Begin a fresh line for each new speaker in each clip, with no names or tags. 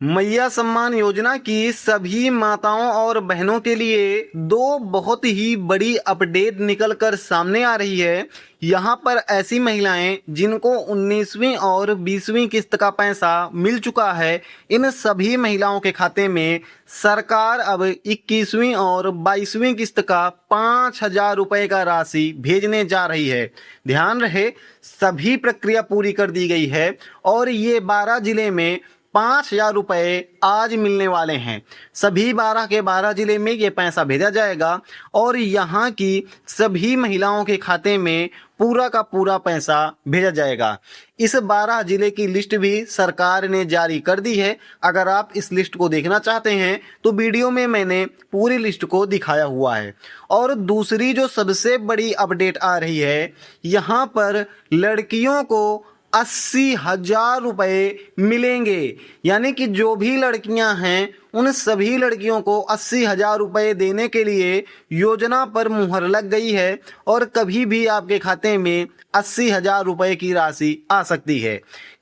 मैया सम्मान योजना की सभी माताओं और बहनों के लिए दो बहुत ही बड़ी अपडेट निकल कर सामने आ रही है। यहाँ पर ऐसी महिलाएं जिनको 19वीं और 20वीं किस्त का पैसा मिल चुका है, इन सभी महिलाओं के खाते में सरकार अब 21वीं और 22वीं किस्त का 5,000 रुपए का राशि भेजने जा रही है। ध्यान रहे, सभी प्रक्रिया पूरी कर दी गई है और ये 12 जिले में 5,000 रुपए आज मिलने वाले हैं। सभी 12 के 12 जिले में ये पैसा भेजा जाएगा और यहाँ की सभी महिलाओं के खाते में पूरा का पूरा पैसा भेजा जाएगा। इस 12 जिले की लिस्ट भी सरकार ने जारी कर दी है। अगर आप इस लिस्ट को देखना चाहते हैं तो वीडियो में मैंने पूरी लिस्ट को दिखाया हुआ है। और दूसरी जो सबसे बड़ी अपडेट आ रही है, यहाँ पर लड़कियों को 80,000 रुपए मिलेंगे। यानी कि जो भी लड़कियां हैं उन सभी लड़कियों को 80,000 रुपए देने के लिए योजना पर मुहर लग गई है और कभी भी आपके खाते में 80,000 रुपए की राशि आ सकती है।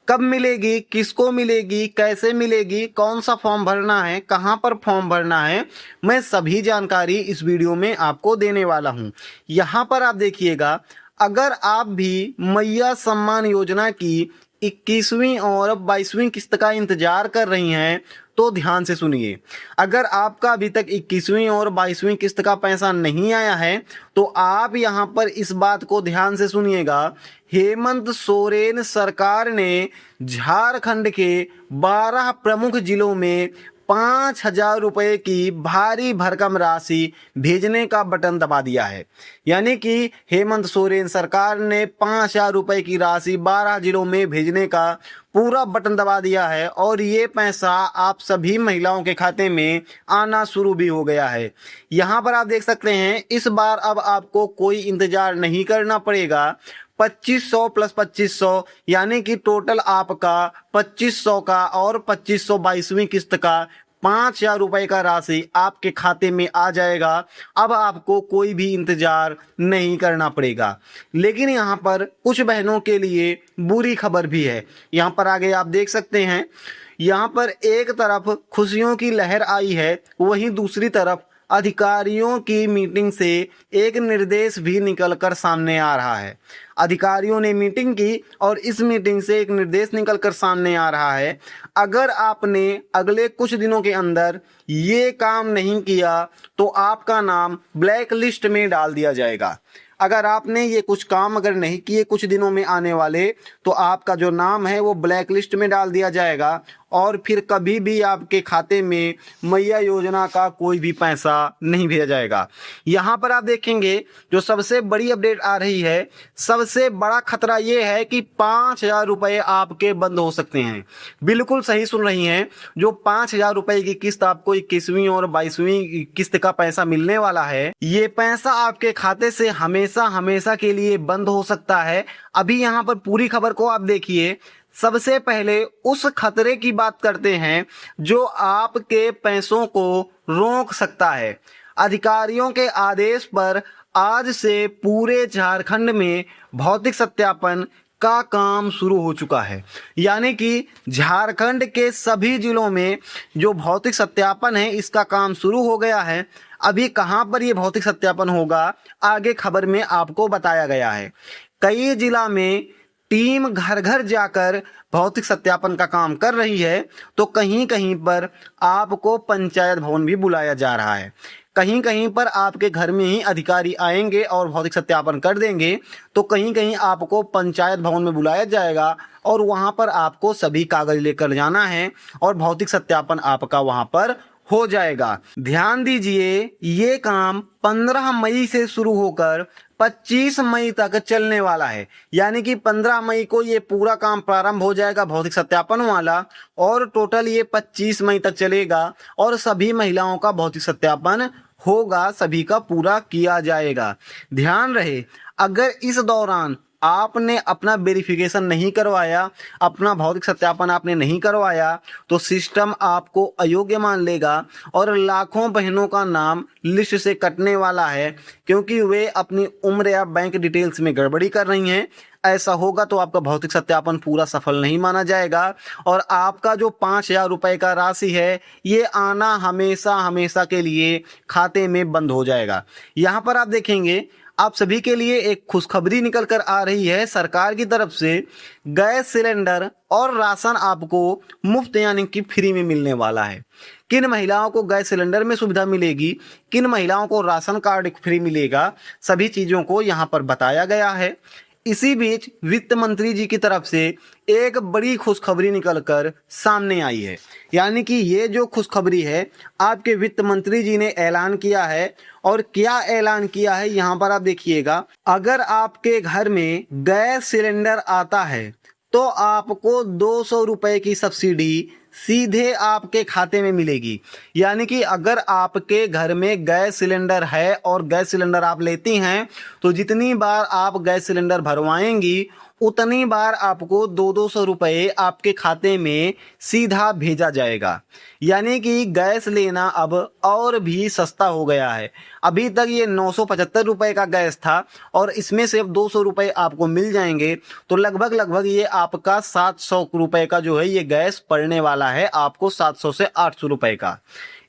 कब मिलेगी, किसको मिलेगी, कैसे मिलेगी, कौन सा फॉर्म भरना है, कहां पर फॉर्म भरना है, मैं सभी जानकारी इस वीडियो में आपको देने वाला हूं। यहां पर आप देखिएगा, अगर आप भी मैया सम्मान योजना की 21वीं और 22वीं किस्त का इंतजार कर रही हैं तो ध्यान से सुनिए। अगर आपका अभी तक 21वीं और 22वीं किस्त का पैसा नहीं आया है तो आप यहां पर इस बात को ध्यान से सुनिएगा। हेमंत सोरेन सरकार ने झारखंड के 12 प्रमुख जिलों में 5,000 रुपए की भारी भरकम राशि भेजने का बटन दबा दिया है। यानी कि हेमंत सोरेन सरकार ने 5,000 रुपए की राशि 12 जिलों में भेजने का पूरा बटन दबा दिया है और ये पैसा आप सभी महिलाओं के खाते में आना शुरू भी हो गया है। यहाँ पर आप देख सकते हैं, इस बार अब आपको कोई इंतजार नहीं करना पड़ेगा। 2500 प्लस 2500 यानी कि टोटल आपका 2500 का और 2500 22वीं किस्त का 5,000 रुपए का राशि आपके खाते में आ जाएगा। अब आपको कोई भी इंतजार नहीं करना पड़ेगा। लेकिन यहाँ पर कुछ बहनों के लिए बुरी खबर भी है। यहाँ पर आगे आप देख सकते हैं, यहाँ पर एक तरफ खुशियों की लहर आई है, वहीं दूसरी तरफ अधिकारियों की मीटिंग से एक निर्देश भी निकलकर सामने आ रहा है। अधिकारियों ने मीटिंग की और इस मीटिंग से एक निर्देश निकलकर सामने आ रहा है। अगर आपने अगले कुछ दिनों के अंदर ये काम नहीं किया तो आपका नाम ब्लैक लिस्ट में डाल दिया जाएगा। अगर आपने ये कुछ काम अगर नहीं किए कुछ दिनों में आने वाले तो आपका जो नाम है वो ब्लैक लिस्ट में डाल दिया जाएगा और फिर कभी भी आपके खाते में मैया योजना का कोई भी पैसा नहीं भेजा जाएगा। यहाँ पर आप देखेंगे जो सबसे बड़ी अपडेट आ रही है, सबसे बड़ा खतरा ये है कि 5,000 रुपए आपके बंद हो सकते हैं। बिल्कुल सही सुन रही हैं, जो 5,000 रुपए की किस्त आपको 21वीं और 22वीं किस्त का पैसा मिलने वाला है, ये पैसा आपके खाते से हमेशा हमेशा के लिए बंद हो सकता है। अभी यहाँ पर पूरी खबर को आप देखिए। सबसे पहले उस खतरे की बात करते हैं जो आपके पैसों को रोक सकता है। अधिकारियों के आदेश पर आज से पूरे झारखंड में भौतिक सत्यापन का काम शुरू हो चुका है। यानी कि झारखंड के सभी जिलों में जो भौतिक सत्यापन है इसका काम शुरू हो गया है। अभी कहां पर ये भौतिक सत्यापन होगा आगे खबर में आपको बताया गया है। कई जिला में टीम घर घर जाकर भौतिक सत्यापन का काम कर रही है तो कहीं कहीं पर आपको पंचायत भवन भी बुलाया जा रहा है। कहीं कहीं पर आपके घर में ही अधिकारी आएंगे और भौतिक सत्यापन कर देंगे, तो कहीं कहीं आपको पंचायत भवन में बुलाया जाएगा और वहां पर आपको सभी कागज लेकर जाना है और भौतिक सत्यापन आपका वहां पर हो जाएगा। ध्यान दीजिए, ये काम 15 मई से शुरू होकर 25 मई तक चलने वाला है। यानी कि 15 मई को ये पूरा काम प्रारंभ हो जाएगा भौतिक सत्यापन वाला और टोटल ये 25 मई तक चलेगा और सभी महिलाओं का भौतिक सत्यापन होगा, सभी का पूरा किया जाएगा। ध्यान रहे, अगर इस दौरान आपने अपना वेरिफिकेशन नहीं करवाया, अपना भौतिक सत्यापन आपने नहीं करवाया तो सिस्टम आपको अयोग्य मान लेगा और लाखों बहनों का नाम लिस्ट से कटने वाला है, क्योंकि वे अपनी उम्र या बैंक डिटेल्स में गड़बड़ी कर रही हैं। ऐसा होगा तो आपका भौतिक सत्यापन पूरा सफल नहीं माना जाएगा और आपका जो 5,000 रुपए का राशि है ये आना हमेशा हमेशा के लिए खाते में बंद हो जाएगा। यहाँ पर आप देखेंगे आप सभी के लिए एक खुशखबरी निकल कर आ रही है। सरकार की तरफ से गैस सिलेंडर और राशन आपको मुफ्त यानी कि फ्री में मिलने वाला है। किन महिलाओं को गैस सिलेंडर में सुविधा मिलेगी, किन महिलाओं को राशन कार्ड फ्री मिलेगा, सभी चीज़ों को यहाँ पर बताया गया है। इसी बीच वित्त मंत्री जी की तरफ से एक बड़ी खुशखबरी निकलकर सामने आई है। यानी कि ये जो खुशखबरी है आपके वित्त मंत्री जी ने ऐलान किया है। और क्या ऐलान किया है यहाँ पर आप देखिएगा, अगर आपके घर में गैस सिलेंडर आता है तो आपको 200 रुपए की सब्सिडी सीधे आपके खाते में मिलेगी। यानी कि अगर आपके घर में गैस सिलेंडर है और गैस सिलेंडर आप लेती हैं तो जितनी बार आप गैस सिलेंडर भरवाएंगी उतनी बार आपको 200 रुपये आपके खाते में सीधा भेजा जाएगा। यानी कि गैस लेना अब और भी सस्ता हो गया है। अभी तक ये 975 रुपये का गैस था और इसमें से अब 200 रुपये आपको मिल जाएंगे तो लगभग ये आपका 700 रुपये का जो है ये गैस पड़ने वाला है आपको, 700 से 800 रुपये का।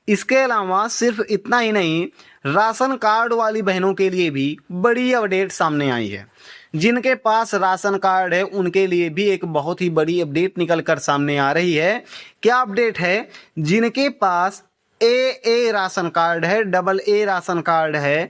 इसके अलावा सिर्फ इतना ही नहीं, राशन कार्ड वाली बहनों के लिए भी बड़ी अपडेट सामने आई है। जिनके पास राशन कार्ड है उनके लिए भी एक बहुत ही बड़ी अपडेट निकल कर सामने आ रही है। क्या अपडेट है? जिनके पास AA राशन कार्ड है, AA राशन कार्ड है,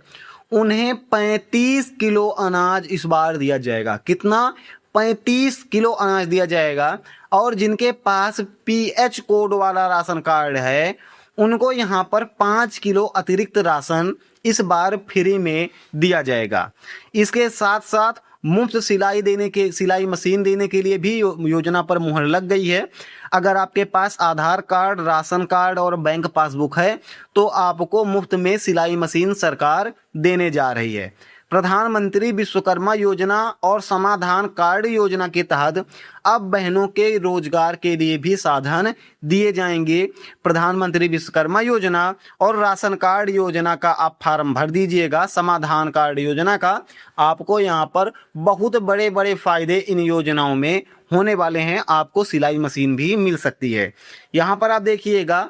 उन्हें 35 किलो अनाज इस बार दिया जाएगा। कितना? 35 किलो अनाज दिया जाएगा। और जिनके पास PH कोड वाला राशन कार्ड है उनको यहाँ पर 5 किलो अतिरिक्त राशन इस बार फ्री में दिया जाएगा। इसके साथ साथ मुफ्त सिलाई मशीन देने के लिए भी योजना पर मुहर लग गई है। अगर आपके पास आधार कार्ड, राशन कार्ड और बैंक पासबुक है तो आपको मुफ्त में सिलाई मशीन सरकार देने जा रही है। प्रधानमंत्री विश्वकर्मा योजना और समाधान कार्ड योजना के तहत अब बहनों के रोजगार के लिए भी साधन दिए जाएंगे। प्रधानमंत्री विश्वकर्मा योजना और राशन कार्ड योजना का आप फार्म भर दीजिएगा। समाधान कार्ड योजना का आपको यहाँ पर बहुत बड़े बड़े फायदे इन योजनाओं में होने वाले हैं। आपको सिलाई मशीन भी मिल सकती है। यहाँ पर आप देखिएगा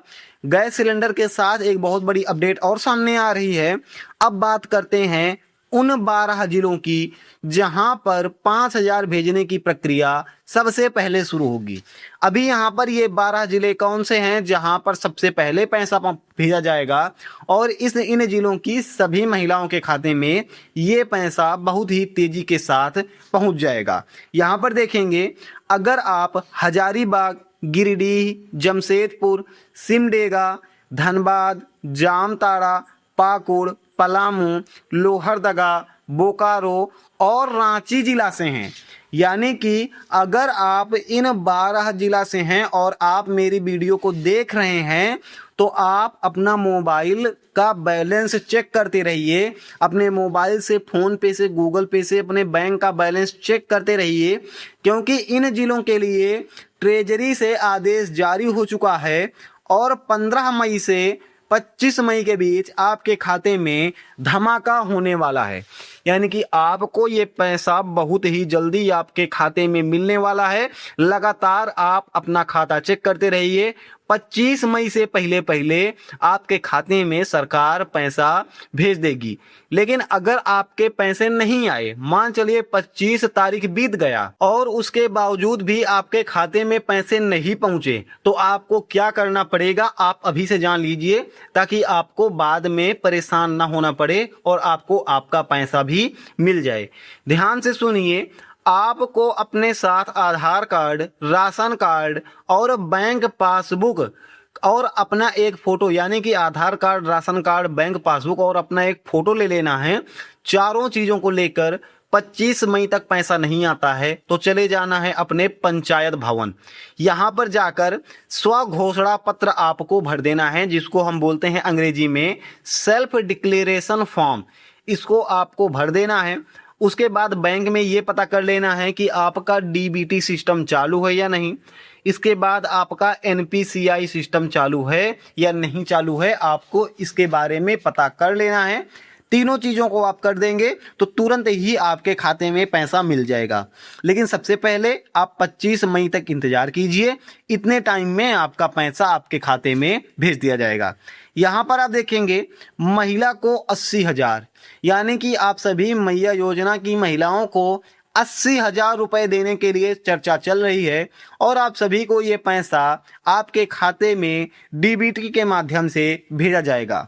गैस सिलेंडर के साथ एक बहुत बड़ी अपडेट और सामने आ रही है। अब बात करते हैं उन 12 जिलों की जहां पर 5,000 भेजने की प्रक्रिया सबसे पहले शुरू होगी। अभी यहां पर ये 12 जिले कौन से हैं जहां पर सबसे पहले पैसा भेजा जाएगा और इन जिलों की सभी महिलाओं के खाते में ये पैसा बहुत ही तेजी के साथ पहुंच जाएगा। यहां पर देखेंगे अगर आप हजारीबाग, गिरिडीह, जमशेदपुर, सिमडेगा, धनबाद, जामताड़ा, पाकुड़, पलामू, लोहरदगा, बोकारो और रांची जिला से हैं, यानी कि अगर आप इन 12 जिला से हैं और आप मेरी वीडियो को देख रहे हैं तो आप अपना मोबाइल का बैलेंस चेक करते रहिए। अपने मोबाइल से, फोन पे से, गूगल पे से अपने बैंक का बैलेंस चेक करते रहिए, क्योंकि इन जिलों के लिए ट्रेजरी से आदेश जारी हो चुका है और 15 मई से 25 मई के बीच आपके खाते में धमाका होने वाला है। यानी कि आपको ये पैसा बहुत ही जल्दी आपके खाते में मिलने वाला है। लगातार आप अपना खाता चेक करते रहिए। 25 मई से पहले आपके खाते में सरकार पैसा भेज देगी। लेकिन अगर आपके पैसे नहीं आए, मान चलिए 25 तारीख बीत गया और उसके बावजूद भी आपके खाते में पैसे नहीं पहुंचे, तो आपको क्या करना पड़ेगा आप अभी से जान लीजिए, ताकि आपको बाद में परेशान ना होना पड़े और आपको आपका पैसा भी मिल जाए। ध्यान से सुनिए, आपको अपने साथ आधार कार्ड, राशन कार्ड और बैंक पासबुक और अपना एक फोटो, यानी कि Aadhaar card, ration card, bank passbook और अपना एक फोटो ले लेना है। चारों चीजों को लेकर 25 मई तक पैसा नहीं आता है तो चले जाना है अपने पंचायत भवन। यहाँ पर जाकर स्व घोषणा पत्र आपको भर देना है, जिसको हम बोलते हैं अंग्रेजी में सेल्फ डिक्लेरेशन फॉर्म। इसको आपको भर देना है। उसके बाद बैंक में ये पता कर लेना है कि आपका DBT सिस्टम चालू है या नहीं। इसके बाद आपका NPCI सिस्टम चालू है या नहीं चालू है, आपको इसके बारे में पता कर लेना है। तीनों चीज़ों को आप कर देंगे तो तुरंत ही आपके खाते में पैसा मिल जाएगा। लेकिन सबसे पहले आप 25 मई तक इंतजार कीजिए, इतने टाइम में आपका पैसा आपके खाते में भेज दिया जाएगा। यहाँ पर आप देखेंगे महिला को 80,000, यानी कि आप सभी मैया योजना की महिलाओं को 80,000 रुपए देने के लिए चर्चा चल रही है और आप सभी को ये पैसा आपके खाते में डीबीटी के माध्यम से भेजा जाएगा।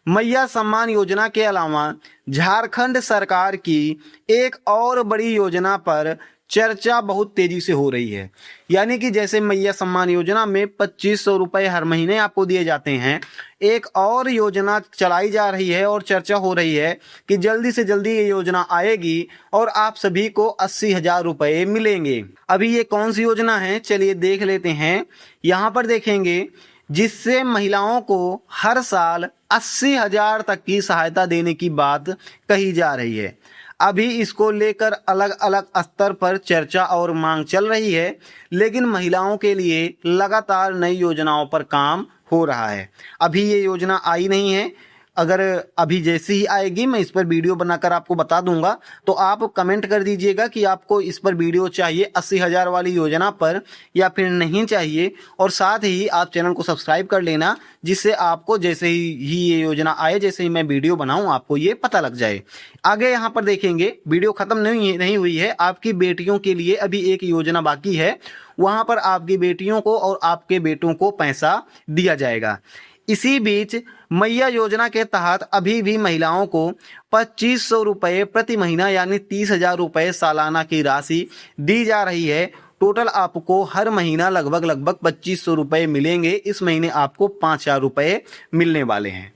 मैया सम्मान योजना के अलावा झारखंड सरकार की एक और बड़ी योजना पर चर्चा बहुत तेजी से हो रही है। यानी कि जैसे मैया सम्मान योजना में 2500 रुपए हर महीने आपको दिए जाते हैं, एक और योजना चलाई जा रही है और चर्चा हो रही है कि जल्दी से जल्दी ये योजना आएगी और आप सभी को 80,000 रुपए मिलेंगे। अभी ये कौन सी योजना है, चलिए देख लेते हैं। यहाँ पर देखेंगे जिससे महिलाओं को हर साल 80,000 तक की सहायता देने की बात कही जा रही है। अभी इसको लेकर अलग अलग स्तर पर चर्चा और मांग चल रही है, लेकिन महिलाओं के लिए लगातार नई योजनाओं पर काम हो रहा है। अभी ये योजना आई नहीं है, अगर अभी जैसे ही आएगी मैं इस पर वीडियो बनाकर आपको बता दूंगा, तो आप कमेंट कर दीजिएगा कि आपको इस पर वीडियो चाहिए 80,000 वाली योजना पर या फिर नहीं चाहिए। और साथ ही आप चैनल को सब्सक्राइब कर लेना, जिससे आपको जैसे ही ये योजना आए, जैसे ही मैं वीडियो बनाऊं, आपको ये पता लग जाए। आगे यहाँ पर देखेंगे वीडियो खत्म नहीं हुई है, आपकी बेटियों के लिए अभी एक योजना बाकी है, वहाँ पर आपकी बेटियों को और आपके बेटों को पैसा दिया जाएगा। इसी बीच मैया योजना के तहत अभी भी महिलाओं को 2500 रुपये प्रति महीना यानी 30,000 रुपये सालाना की राशि दी जा रही है। टोटल आपको हर महीना लगभग 2500 रुपये मिलेंगे। इस महीने आपको 5,000 रुपये मिलने वाले हैं।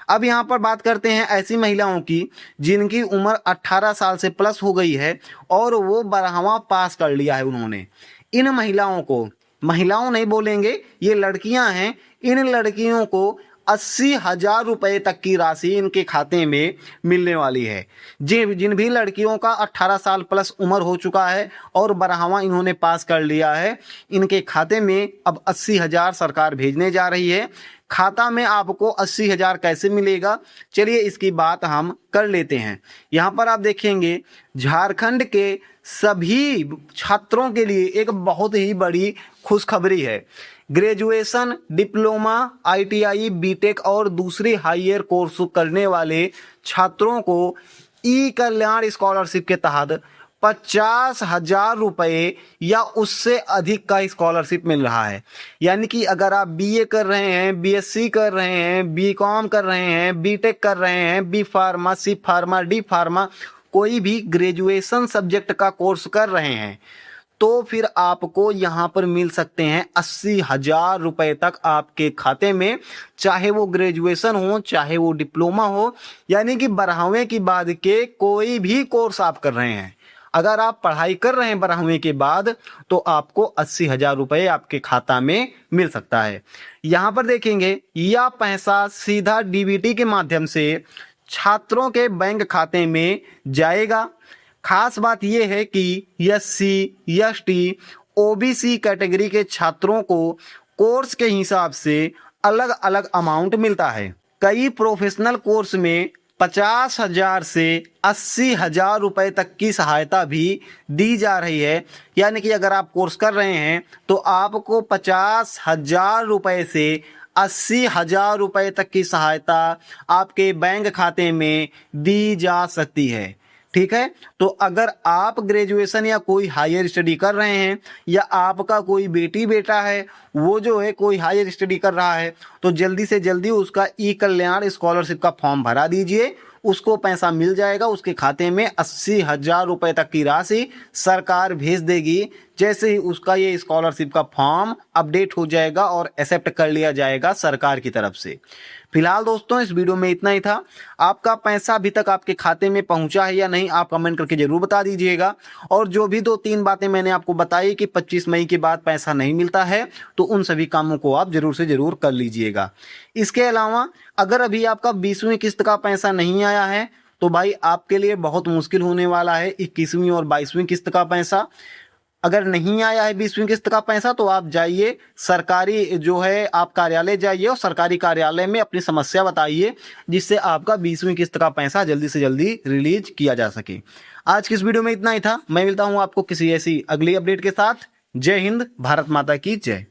अब यहाँ पर बात करते हैं ऐसी महिलाओं की जिनकी उम्र 18 साल से प्लस हो गई है और वो 12वां पास कर लिया है उन्होंने। इन महिलाओं को, महिलाओं नहीं बोलेंगे, ये लड़कियां हैं, इन लड़कियों को 80,000 रुपये तक की राशि इनके खाते में मिलने वाली है। जिन भी लड़कियों का 18 साल प्लस उम्र हो चुका है और 12वां इन्होंने पास कर लिया है, इनके खाते में अब 80,000 सरकार भेजने जा रही है। खाता में आपको 80,000 कैसे मिलेगा, चलिए इसकी बात हम कर लेते हैं। यहाँ पर आप देखेंगे झारखंड के सभी छात्रों के लिए एक बहुत ही बड़ी खुशखबरी है। ग्रेजुएशन, डिप्लोमा, ITI, बीटेक और दूसरे हायर कोर्स करने वाले छात्रों को ई कल्याण स्कॉलरशिप के तहत 50,000 रुपये या उससे अधिक का स्कॉलरशिप मिल रहा है। यानी कि अगर आप BA कर रहे हैं, BSc कर रहे हैं, BCom कर रहे हैं, बीटेक कर रहे हैं, B pharma, C pharma, D pharma, कोई भी ग्रेजुएशन सब्जेक्ट का कोर्स कर रहे हैं, तो फिर आपको यहाँ पर मिल सकते हैं 80,000 रुपये तक आपके खाते में, चाहे वो ग्रेजुएशन हो, चाहे वो डिप्लोमा हो, यानी कि 12वें के बाद के कोई भी कोर्स आप कर रहे हैं। अगर आप पढ़ाई कर रहे हैं 12वें के बाद, तो आपको 80,000 रुपये आपके खाता में मिल सकता है। यहाँ पर देखेंगे यह पैसा सीधा DBT के माध्यम से छात्रों के बैंक खाते में जाएगा। खास बात यह है कि SC, ST, OBC कैटेगरी के छात्रों को कोर्स के हिसाब से अलग अलग अमाउंट मिलता है। कई प्रोफेशनल कोर्स में 50,000 से 80,000 रुपये तक की सहायता भी दी जा रही है। यानी कि अगर आप कोर्स कर रहे हैं तो आपको 50,000 रुपये से 80,000 रुपये तक की सहायता आपके बैंक खाते में दी जा सकती है। ठीक है, तो अगर आप ग्रेजुएशन या कोई हायर स्टडी कर रहे हैं या आपका कोई बेटी बेटा है वो जो है कोई हायर स्टडी कर रहा है, तो जल्दी से जल्दी उसका ई कल्याण स्कॉलरशिप का फॉर्म भरा दीजिए, उसको पैसा मिल जाएगा। उसके खाते में 80,000 रुपये तक की राशि सरकार भेज देगी। जैसे ही उसका ये स्कॉलरशिप का फॉर्म अपडेट हो जाएगा और एक्सेप्ट कर लिया जाएगा सरकार की तरफ से। फिलहाल दोस्तों इस वीडियो में इतना ही था। आपका पैसा अभी तक आपके खाते में पहुंचा है या नहीं, आप कमेंट करके जरूर बता दीजिएगा। और जो भी 2-3 बातें मैंने आपको बताई कि 25 मई के बाद पैसा नहीं मिलता है, तो उन सभी कामों को आप जरूर से जरूर कर लीजिएगा। इसके अलावा अगर अभी आपका 20वीं किस्त का पैसा नहीं आया है, तो भाई आपके लिए बहुत मुश्किल होने वाला है 21वीं और 22वीं किस्त का पैसा। अगर नहीं आया है 20वीं किस्त का पैसा तो आप जाइए सरकारी जो है आप कार्यालय जाइए और सरकारी कार्यालय में अपनी समस्या बताइए, जिससे आपका 20वीं किस्त का पैसा जल्दी से जल्दी रिलीज किया जा सके। आज की इस वीडियो में इतना ही था। मैं मिलता हूं आपको किसी ऐसी अगली अपडेट के साथ। जय हिंद, भारत माता की जय।